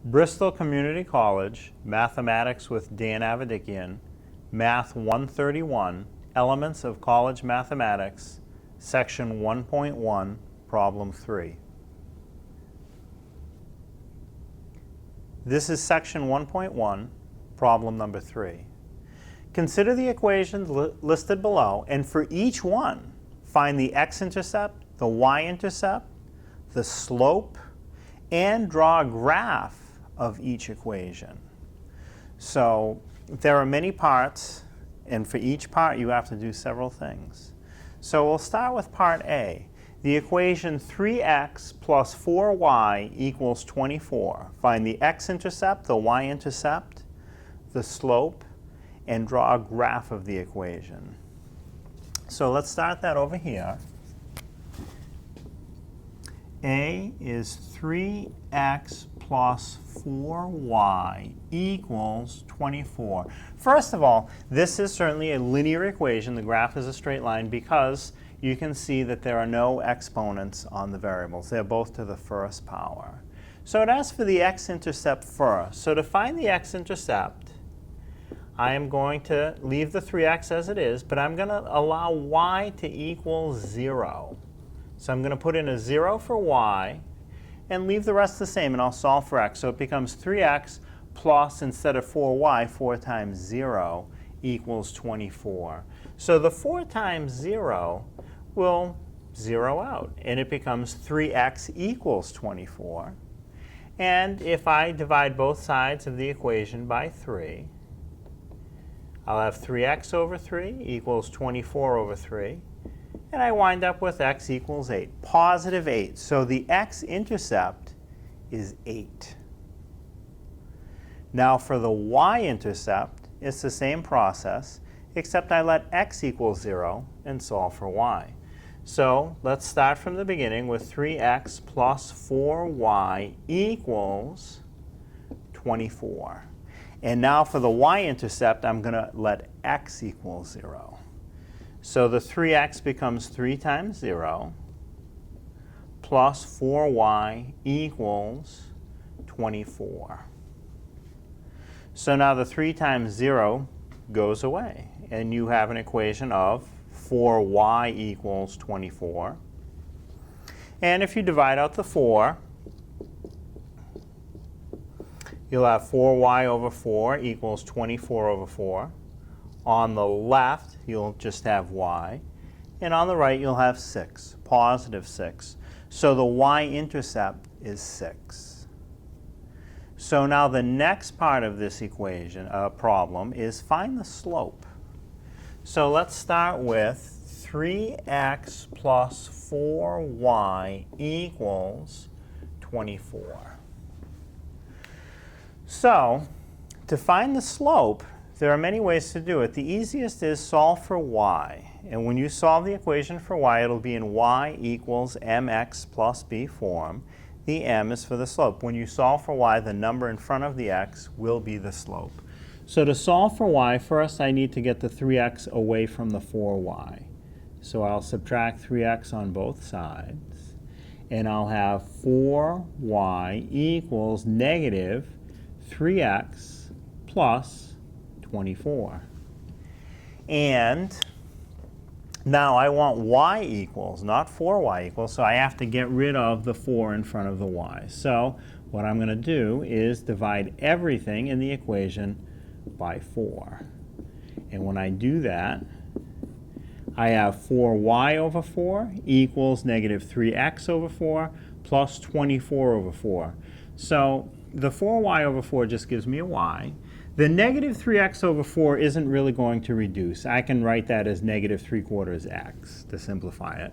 Bristol Community College, Mathematics with Dan Avedikian, Math 131, Elements of College Mathematics, Section 1.1, Problem 3. This is Section 1.1, Problem number 3. Consider the equations listed below, and for each one, find the x-intercept, the y-intercept, the slope, and draw a graph of each equation. So there are many parts, and for each part you have to do several things. So we'll start with part A. The equation 3x plus 4y equals 24. Find the x-intercept, the y-intercept, the slope, and draw a graph of the equation. So let's start that over here. A is 3x plus 4y equals 24. First of all, this is certainly a linear equation. The graph is a straight line because you can see that there are no exponents on the variables. They're both to the first power. So it asks for the x-intercept first. So to find the x-intercept, I am going to leave the 3x as it is, but I'm going to allow y to equal 0. So I'm going to put in a 0 for y and leave the rest the same, and I'll solve for x. So it becomes 3x plus, instead of 4y, 4 times 0 equals 24. So the 4 times 0 will 0 out, and it becomes 3x equals 24. And if I divide both sides of the equation by 3, I'll have 3x over 3 equals 24 over 3. And I wind up with x equals 8, positive 8. So the x-intercept is 8. Now for the y-intercept, it's the same process, except I let x equal 0 and solve for y. So let's start from the beginning with 3x plus 4y equals 24. And now for the y-intercept, I'm going to let x equal 0. So the 3x becomes 3 times 0 plus 4y equals 24. So now the 3 times 0 goes away, and you have an equation of 4y equals 24. And if you divide out the 4, you'll have 4y over 4 equals 24 over 4. On the left, you'll just have y. And on the right, you'll have 6, positive 6. So the y-intercept is 6. So now the next part of this equation, problem, is find the slope. So let's start with 3x plus 4y equals 24. So to find the slope, there are many ways to do it. The easiest is solve for y. And when you solve the equation for y, it'll be in y equals mx plus b form. The m is for the slope. When you solve for y, the number in front of the x will be the slope. So to solve for y, first I need to get the 3x away from the 4y. So I'll subtract 3x on both sides. And I'll have 4y equals negative 3x plus 24. And now I want y equals, not 4y equals, so I have to get rid of the 4 in front of the y. So what I'm going to do is divide everything in the equation by 4. And when I do that, I have 4y over 4 equals negative 3x over 4 plus 24 over 4. So the 4y over 4 just gives me a y. The negative 3x over 4 isn't really going to reduce. I can write that as negative 3/4 x to simplify it.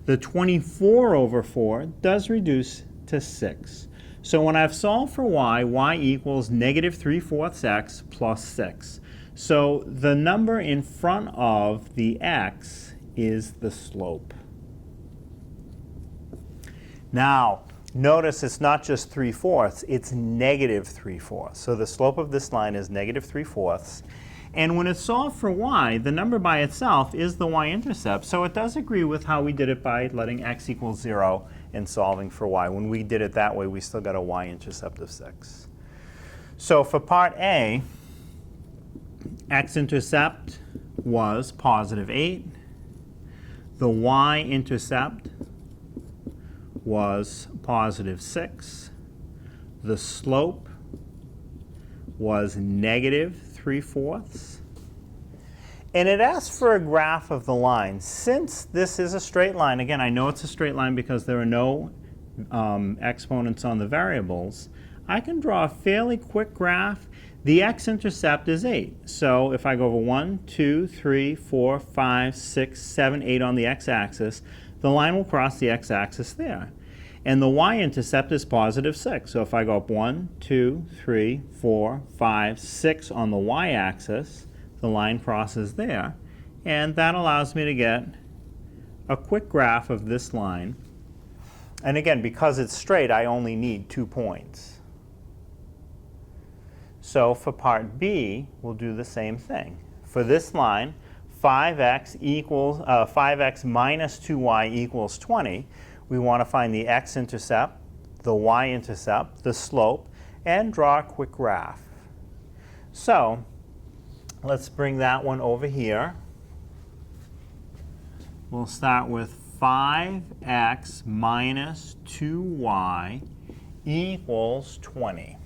The 24 over 4 does reduce to 6. So when I've solved for y equals negative 3/4 x plus 6. So the number in front of the x is the slope. Now, notice it's not just 3/4, it's negative 3/4. So the slope of this line is negative 3/4. And when it's solved for y, the number by itself is the y-intercept. So it does agree with how we did it by letting x equal 0 and solving for y. When we did it that way, we still got a y-intercept of 6. So for part A, x-intercept was positive 8. The y-intercept was positive 6. The slope was negative 3/4. And it asks for a graph of the line. Since this is a straight line, again, I know it's a straight line because there are no exponents on the variables, I can draw a fairly quick graph. The x-intercept is 8. So if I go over 1, 2, 3, 4, 5, 6, 7, 8 on the x-axis, the line will cross the x-axis there. And the y-intercept is positive 6. So if I go up 1, 2, 3, 4, 5, 6 on the y-axis, the line crosses there. And that allows me to get a quick graph of this line. And again, because it's straight, I only need 2 points. So for part B, we'll do the same thing. For this line, 5x minus 2y equals 20. We want to find the x-intercept, the y-intercept, the slope, and draw a quick graph. So let's bring that one over here. We'll start with 5x minus 2y equals 20.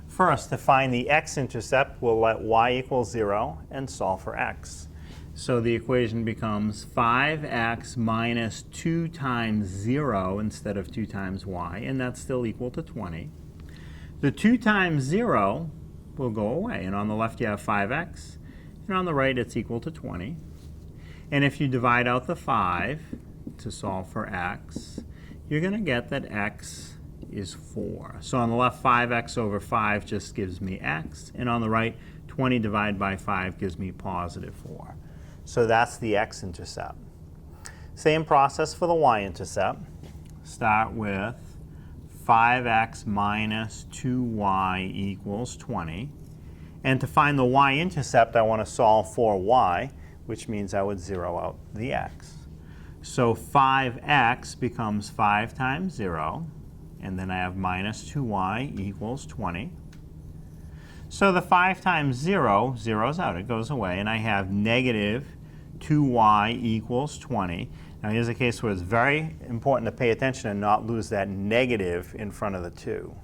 First, to find the x-intercept, we'll let y equal 0 and solve for x. So the equation becomes 5x minus 2 times 0 instead of 2 times y, and that's still equal to 20. The 2 times 0 will go away, and on the left you have 5x, and on the right it's equal to 20. And if you divide out the 5 to solve for x, you're going to get that x is 4. So on the left, 5x over 5 just gives me x, and on the right, 20 divided by 5 gives me positive 4. So that's the x-intercept. Same process for the y-intercept. Start with 5x minus 2y equals 20. And to find the y-intercept, I want to solve for y, which means I would zero out the x. So 5x becomes 5 times 0. And then I have minus 2y equals 20. So the 5 times 0 zeroes out. It goes away. And I have negative 2y equals 20. Now here's a case where it's very important to pay attention and not lose that negative in front of the 2.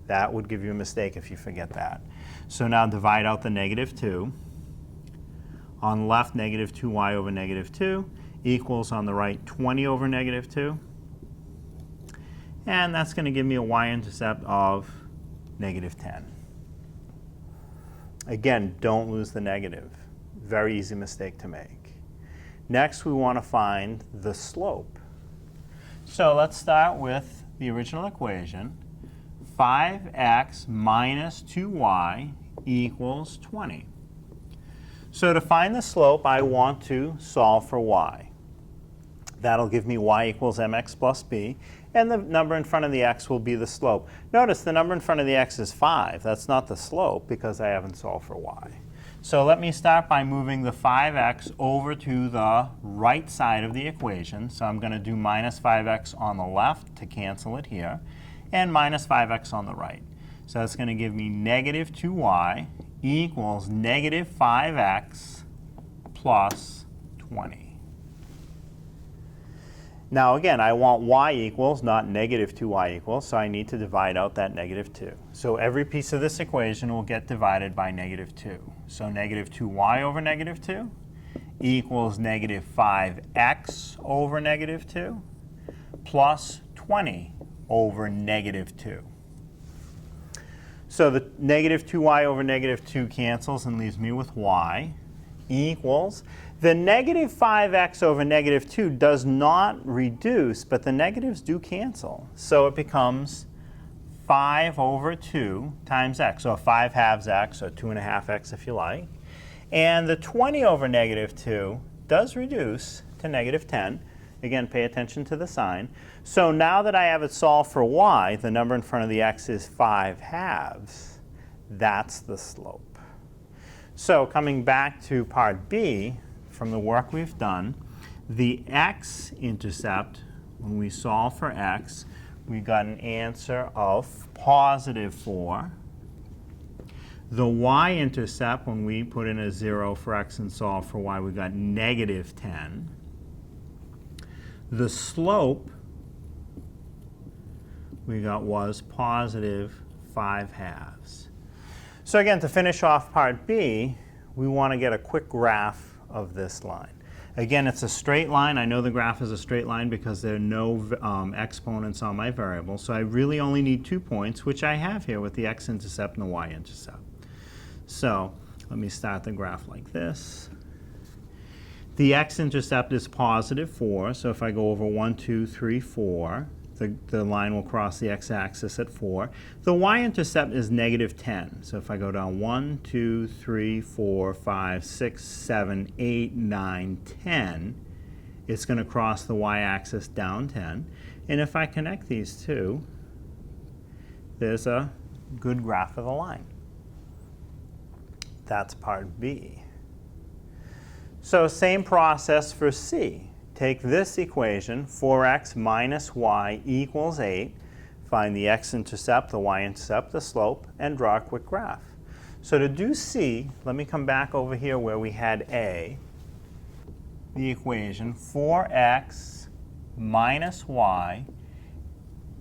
That would give you a mistake if you forget that. So now divide out the negative 2. On the left, negative 2y over negative 2 equals on the right 20 over negative 2. And that's going to give me a y-intercept of negative 10. Again, don't lose the negative. Very easy mistake to make. Next, we want to find the slope. So let's start with the original equation. 5x minus 2y equals 20. So to find the slope, I want to solve for y. That'll give me y equals mx plus b. And the number in front of the x will be the slope. Notice the number in front of the x is 5. That's not the slope because I haven't solved for y. So let me start by moving the 5x over to the right side of the equation. So I'm going to do minus 5x on the left to cancel it here, and minus 5x on the right. So that's going to give me negative 2y equals negative 5x plus 20. Now again, I want y equals, not negative 2y equals, so I need to divide out that negative 2. So every piece of this equation will get divided by negative 2. So negative 2y over negative 2 equals negative 5x over negative 2 plus 20 over negative 2. So the negative 2y over negative 2 cancels and leaves me with y equals. The negative 5x over negative 2 does not reduce, but the negatives do cancel. So it becomes 5 over 2 times x, so 5 halves x, or 2.5x if you like. And the 20 over negative 2 does reduce to negative 10. Again, pay attention to the sign. So now that I have it solved for y, the number in front of the x is 5 halves. That's the slope. So coming back to part B, from the work we've done, the x-intercept, when we solve for x, we got an answer of positive 4. The y-intercept, when we put in a 0 for x and solve for y, we got negative 10. The slope we got was positive 5/2. So again, to finish off part B, we want to get a quick graph of this line. Again, it's a straight line. I know the graph is a straight line because there are no exponents on my variable. So I really only need 2 points, which I have here with the x-intercept and the y-intercept. So let me start the graph like this. The x-intercept is positive 4. So if I go over 1, 2, 3, 4, the line will cross the x-axis at 4. The y-intercept is negative 10. So if I go down 1, 2, 3, 4, 5, 6, 7, 8, 9, 10, it's going to cross the y-axis down 10. And if I connect these two, there's a good graph of the line. That's part B. So same process for C. Take this equation, 4x minus y equals 8. Find the x-intercept, the y-intercept, the slope, and draw a quick graph. So to do C, let me come back over here where we had A. The equation, 4x minus y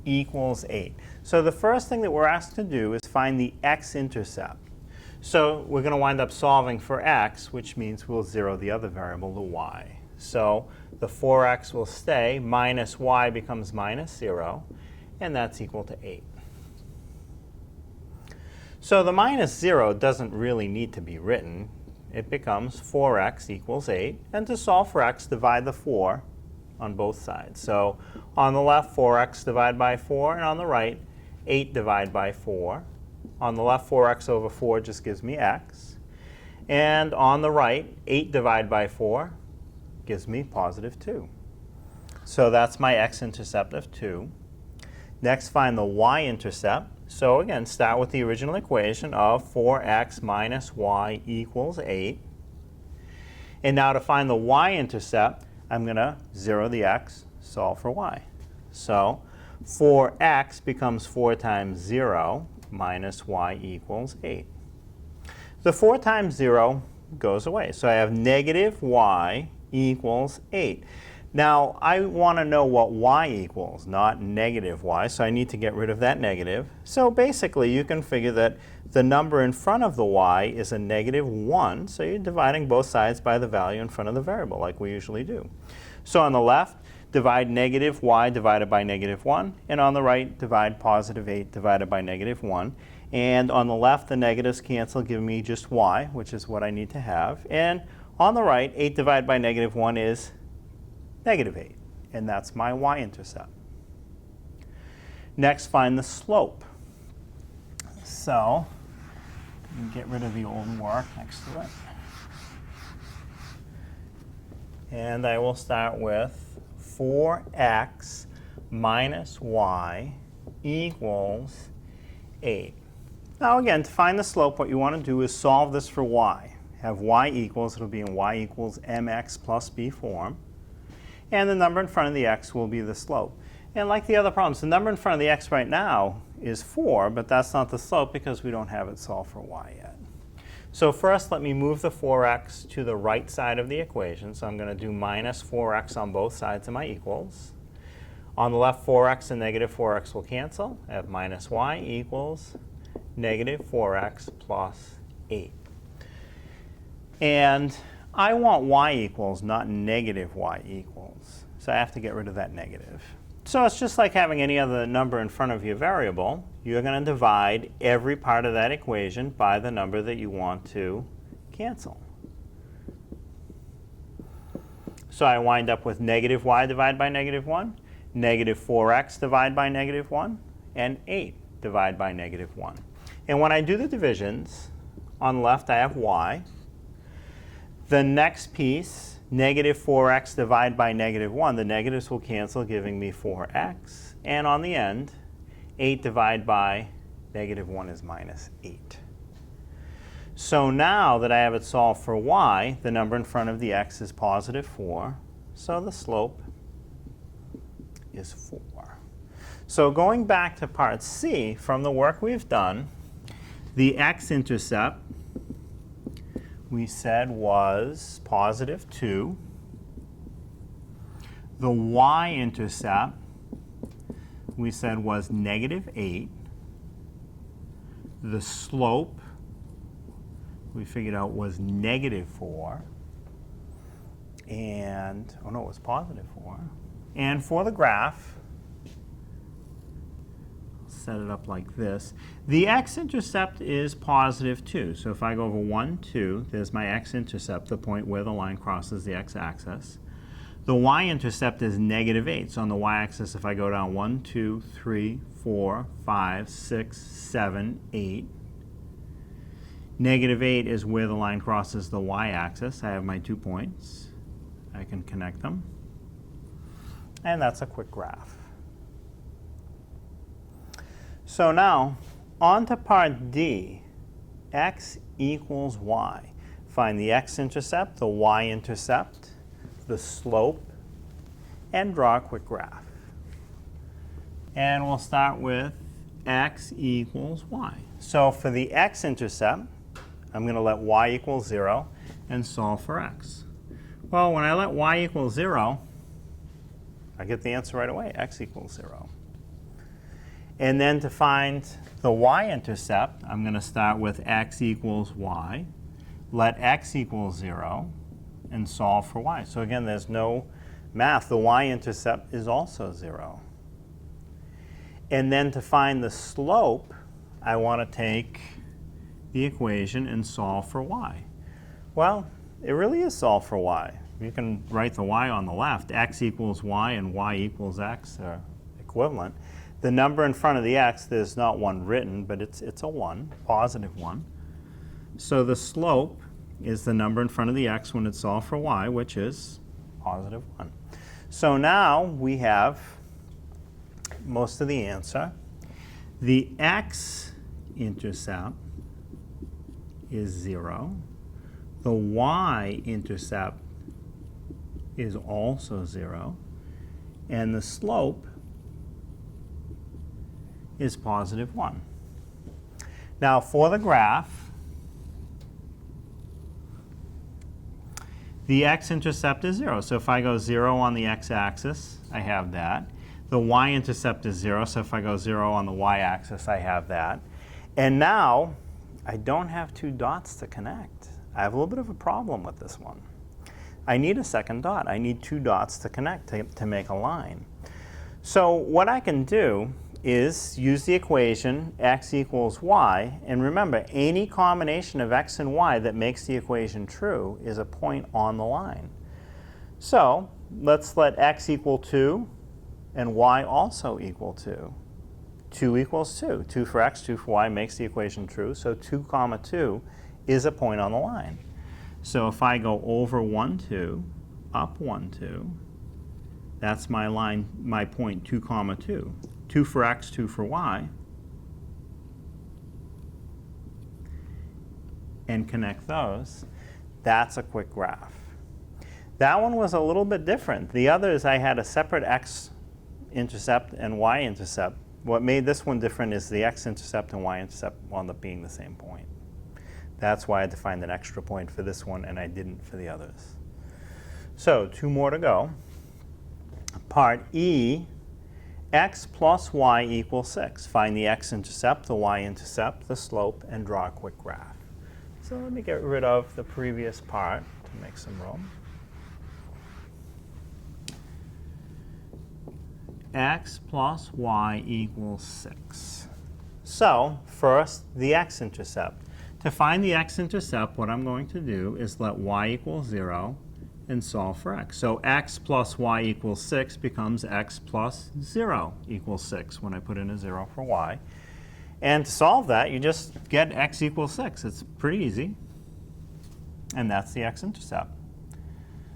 equals 8. So the first thing that we're asked to do is find the x-intercept. So we're going to wind up solving for x, which means we'll zero the other variable, the y. So the 4x will stay, minus y becomes minus 0, and that's equal to 8. So the minus 0 doesn't really need to be written. It becomes 4x equals 8. And to solve for x, divide the 4 on both sides. So on the left, 4x divided by 4, and on the right, 8 divided by 4. On the left, 4x over 4 just gives me x. And on the right, 8 divided by 4 gives me positive 2. So that's my x-intercept of 2. Next, find the y-intercept. So again, start with the original equation of 4x minus y equals 8. And now to find the y-intercept, I'm going to zero the x, solve for y. So 4x becomes 4 times 0 minus y equals 8. The 4 times 0 goes away. So I have negative y equals 8. Now, I want to know what y equals, not negative y, so I need to get rid of that negative. So basically, you can figure that the number in front of the y is a negative 1, so you're dividing both sides by the value in front of the variable, like we usually do. So on the left, divide negative y divided by negative 1, and on the right, divide positive 8 divided by negative 1. And on the left, the negatives cancel, giving me just y, which is what I need to have. And on the right, 8 divided by negative 1 is negative 8, and that's my y-intercept. Next, find the slope. So, get rid of the old work next to it. And I will start with 4x minus y equals 8. Now again, to find the slope, what you want to do is solve this for y. Have y equals, it'll be in y equals mx plus b form. And the number in front of the x will be the slope. And like the other problems, the number in front of the x right now is 4, but that's not the slope because we don't have it solved for y yet. So first, let me move the 4x to the right side of the equation. So I'm going to do minus 4x on both sides of my equals. On the left, 4x and negative 4x will cancel. I have minus y equals negative 4x plus 8. And I want y equals, not negative y equals. So I have to get rid of that negative. So it's just like having any other number in front of your variable. You're going to divide every part of that equation by the number that you want to cancel. So I wind up with negative y divided by negative 1, negative 4x divided by negative 1, and 8 divided by negative 1. And when I do the divisions, on the left I have y. The next piece, negative 4x divided by negative 1, the negatives will cancel, giving me 4x. And on the end, 8 divided by negative 1 is minus 8. So now that I have it solved for y, the number in front of the x is positive 4. So the slope is 4. So going back to part C, from the work we've done, the x-intercept we said was positive 2. The y-intercept we said was negative 8. The slope we figured out was negative 4. And, oh no, it was positive 4. And for the graph, I'll set it up like this. The x-intercept is positive 2. So if I go over 1, 2, there's my x-intercept, the point where the line crosses the x-axis. The y-intercept is negative 8. So on the y-axis, if I go down 1, 2, 3, 4, 5, 6, 7, 8. Negative 8 is where the line crosses the y-axis. I have my 2 points. I can connect them. And that's a quick graph. So now, on to part D, x equals y. Find the x-intercept, the y-intercept, the slope, and draw a quick graph. And we'll start with x equals y. So for the x-intercept, I'm going to let y equal 0 and solve for x. Well, when I let y equal 0, I get the answer right away, x equals 0. And then to find the y-intercept, I'm going to start with x equals y, let x equal 0, and solve for y. So again, there's no math. The y-intercept is also 0. And then to find the slope, I want to take the equation and solve for y. Well, it really is solve for y. You can write the y on the left. X equals y and y equals x are equivalent. The number in front of the x, there's not one written, but it's a 1, positive 1. So the slope is the number in front of the x when it's solved for y, which is positive 1. So now we have most of the answer. The x-intercept is 0. The y-intercept is also 0. And the slope is positive 1. Now for the graph, the x-intercept is 0. So if I go 0 on the x-axis, I have that. The y-intercept is 0. So if I go 0 on the y-axis, I have that. And now, I don't have 2 dots to connect. I have a little bit of a problem with this one. I need a second dot. I need 2 dots to connect to make a line. So what I can do is use the equation x equals y. And remember, any combination of x and y that makes the equation true is a point on the line. So let's let x equal 2 and y also equal 2. 2 equals 2. 2 for x, 2 for y makes the equation true. So 2 comma 2 is a point on the line. So if I go over 1, 2, up 1, 2, that's my line, my point 2 comma 2. 2 for x, 2 for y, and connect those, that's a quick graph. That one was a little bit different. The others, I had a separate x-intercept and y-intercept. What made this one different is the x-intercept and y-intercept wound up being the same point. That's why I had to find an extra point for this one, and I didn't for the others. So 2 more to go. Part E, x plus y equals 6. Find the x-intercept, the y-intercept, the slope, and draw a quick graph. So let me get rid of the previous part to make some room. X plus y equals 6. So first, the x-intercept. To find the x-intercept, what I'm going to do is let y equal 0 and solve for x. So x plus y equals 6 becomes x plus 0 equals 6 when I put in a 0 for y. And to solve that, you just get x equals 6. It's pretty easy. And that's the x-intercept.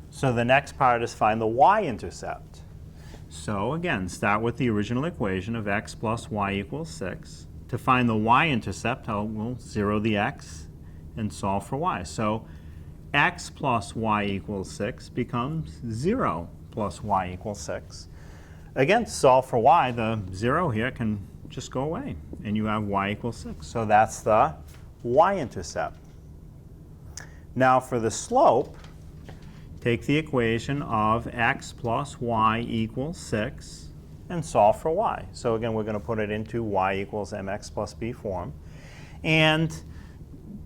So the next part is find the y-intercept. So again, start with the original equation of x plus y equals 6. To find the y-intercept, we'll 0 the x and solve for y. So x plus y equals 6 becomes 0 plus y equals 6. again, to solve for y, the 0 here can just go away, and you have y equals 6. So that's the y-intercept. Now for the slope, take the equation of x plus y equals 6 and solve for y. So again, we're going to put it into y equals mx plus b form. And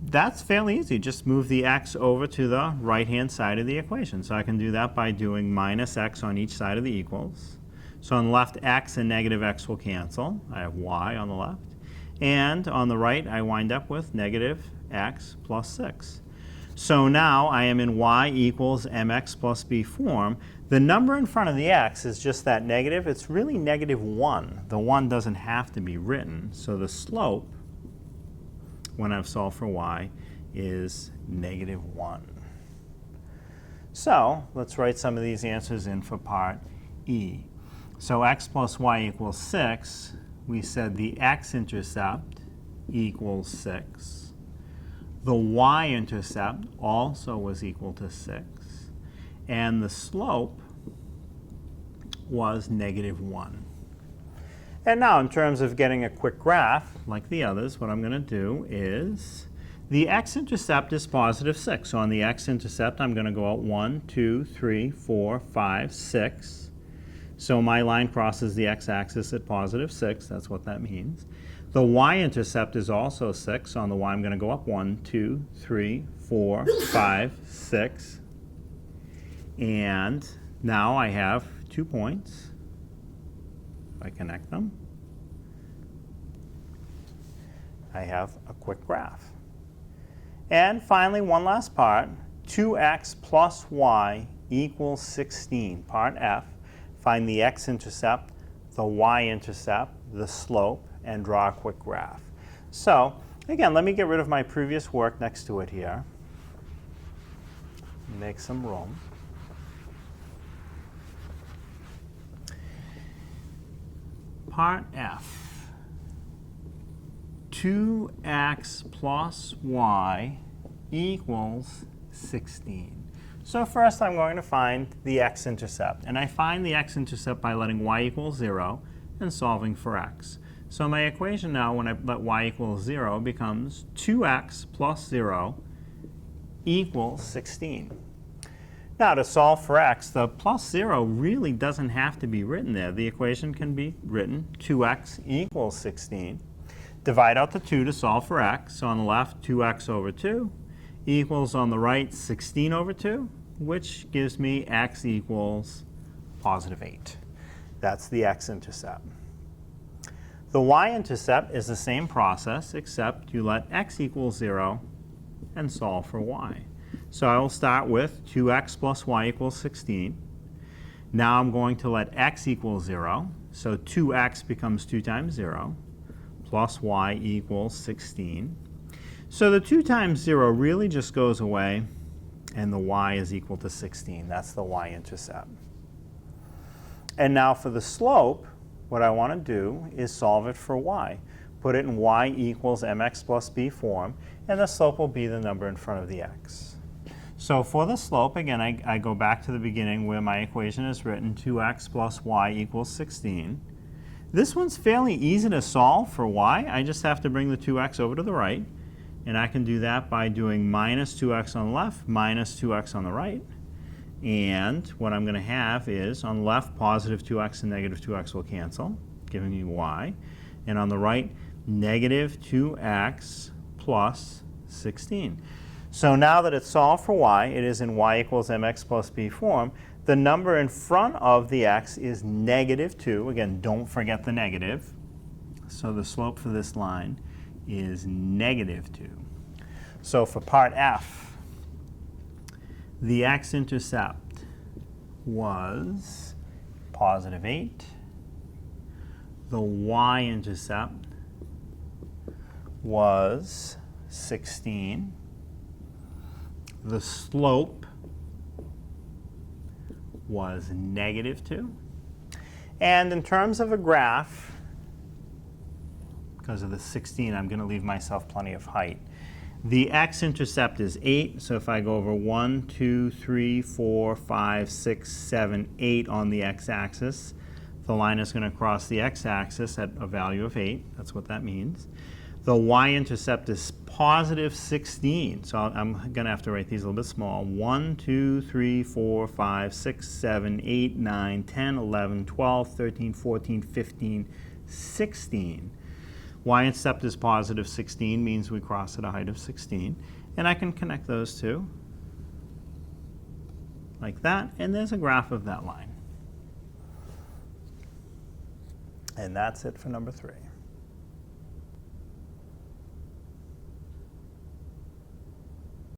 that's fairly easy. Just move the x over to the right-hand side of the equation. So I can do that by doing minus x on each side of the equals. So on the left, x and negative x will cancel. I have y on the left. And on the right, I wind up with negative x plus 6. So now I am in y equals mx plus b form. The number in front of the x is just that negative. It's really negative 1. The 1 doesn't have to be written. So the slope, when I've solved for y, is negative 1. So let's write some of these answers in for part E. So x plus y equals 6. We said the x-intercept equals 6. The y-intercept also was equal to 6. And the slope was negative 1. And now, in terms of getting a quick graph, like the others, what I'm going to do is the x-intercept is positive 6. So on the x-intercept, I'm going to go out 1, 2, 3, 4, 5, 6. So my line crosses the x-axis at positive 6. That's what that means. The y-intercept is also 6. So on the y, I'm going to go up 1, 2, 3, 4, 5, 6. And now I have 2 points. If I connect them, I have a quick graph. And finally, one last part, 2x plus y equals 16. Part F, find the x-intercept, the y-intercept, the slope, and draw a quick graph. So again, let me get rid of my previous work next to it here. Make some room. Part F, 2x plus y equals 16. So first I'm going to find the x-intercept. And I find the x-intercept by letting y equal 0 and solving for x. So my equation now, when I let y equal 0, becomes 2x plus 0 equals 16. Now, to solve for x, the plus 0 really doesn't have to be written there. The equation can be written 2x equals 16. Divide out the 2 to solve for x. So on the left, 2x over 2 equals on the right 16 over 2, which gives me x equals positive 8. That's the x-intercept. The y-intercept is the same process, except you let x equal 0 and solve for y. So I will start with 2x plus y equals 16. Now I'm going to let x equal 0. So 2x becomes 2 times 0 plus y equals 16. So the 2 times 0 really just goes away, and the y is equal to 16. That's the y-intercept. And now for the slope, what I want to do is solve it for y. Put it in y equals mx plus b form, and the slope will be the number in front of the x. So for the slope, again, I go back to the beginning where my equation is written, 2x plus y equals 16. This one's fairly easy to solve for y. I just have to bring the 2x over to the right. And I can do that by doing minus 2x on the left, minus 2x on the right. And what I'm going to have is, on the left, positive 2x and negative 2x will cancel, giving me y. And on the right, negative 2x plus 16. So now that it's solved for y, it is in y equals mx plus b form. The number in front of the x is negative 2. Again, don't forget the negative. So the slope for this line is negative 2. So for part F, the x-intercept was positive 8. The y-intercept was 16. The slope was negative 2. And in terms of a graph, because of the 16, I'm going to leave myself plenty of height. The x-intercept is 8, so if I go over 1, 2, 3, 4, 5, 6, 7, 8 on the x-axis, The line is going to cross the x-axis at a value of 8. That's what that means. The y-intercept is positive 16. So I'm going to have to write these a little bit small. 1, 2, 3, 4, 5, 6, 7, 8, 9, 10, 11, 12, 13, 14, 15, 16. Y-intercept is positive 16, means we cross at a height of 16. And I can connect those two like that, and there's a graph of that line. And that's it for number 3.